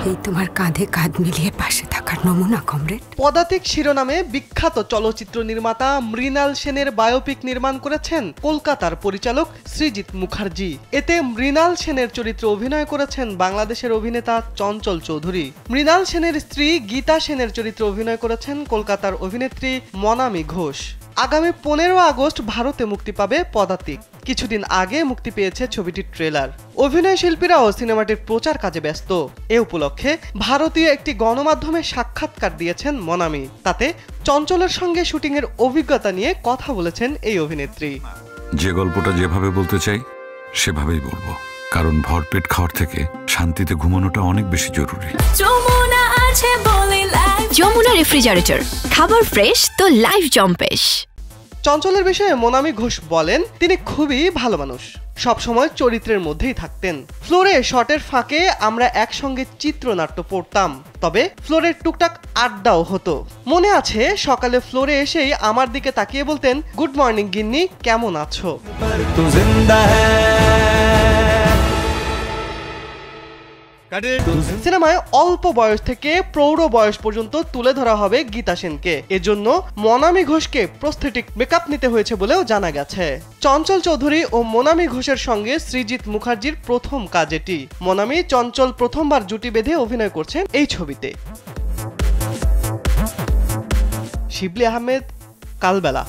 এই তোমার কাঁধে কাঁধ মিলিয়ে পাশে থাকার নমুনা কমরেড। পদাতিক শিরোনামে বিখ্যাত চলচ্চিত্র নির্মাতা মৃণাল সেনের বায়োপিক নির্মাণ করেছেন কলকাতার পরিচালক সৃজিত মুখার্জি। এতে মৃণাল সেনের চরিত্রে অভিনয় করেছেন বাংলাদেশের অভিনেতা চঞ্চল চৌধুরী। মৃণাল সেনের স্ত্রী গীতা সেনের চরিত্রে অভিনয় করেছেন কলকাতার অভিনেত্রী মনামি ঘোষ। আগামী 15 আগস্ট ভারতে মুক্তি পাবে পদাতিক। কিছুদিন আগে মুক্তি পেয়েছে ছবিটির ট্রেলার। অভিনয় শিল্পীরাও সিনেমাটির প্রচার কাজে ব্যস্ত। এ উপলক্ষে ভারতীয় একটি গণমাধ্যমে সাক্ষাৎকার দিয়েছেন মনামি। তাতে চঞ্চলের সঙ্গে শুটিংয়ের অভিজ্ঞতা নিয়ে কথা বলেছেন এই অভিনেত্রী। যে গল্পটা যেভাবে বলতে চাই সেভাবেই বলবো, কারণ ভরপেট খাওয়ার থেকে শান্তিতে ঘুমানোটা অনেক বেশি জরুরি। যমুনা রেফ্রিজারেটর, খাবার ফ্রেশ তো লাইফ জম্পেশ। চঞ্চলের বিষয়ে মনামি ঘোষ বলেন, তিনি খুবই ভালো মানুষ, সবসময় চরিত্রের মধ্যেই থাকতেন। ফ্লোরে শটের ফাঁকে আমরা একসঙ্গে চিত্রনাট্য পড়তাম, তবে ফ্লোরের টুকটাক আড্ডাও হতো। মনে আছে সকালে ফ্লোরে এসেই আমার দিকে তাকিয়ে বলতেন, গুড মর্নিং গিন্নি, কেমন আছো? সিনেমায় অল্প বয়স থেকে প্রৌঢ় বয়স পর্যন্ত তুলে ধরা হবে গীতা সেনকে। এজন্য মনামি ঘোষকে প্রস্থেটিক মেকআপ নিতে হয়েছে বলেও জানা গেছে। চঞ্চল চৌধুরী ও মনামি ঘোষের সঙ্গে সৃজিত মুখার্জির প্রথম কাজ এটি। মনামি চঞ্চল প্রথমবার জুটি বেঁধে অভিনয় করছেন এই ছবিতে। শিবলি আহমেদ, কালবেলা।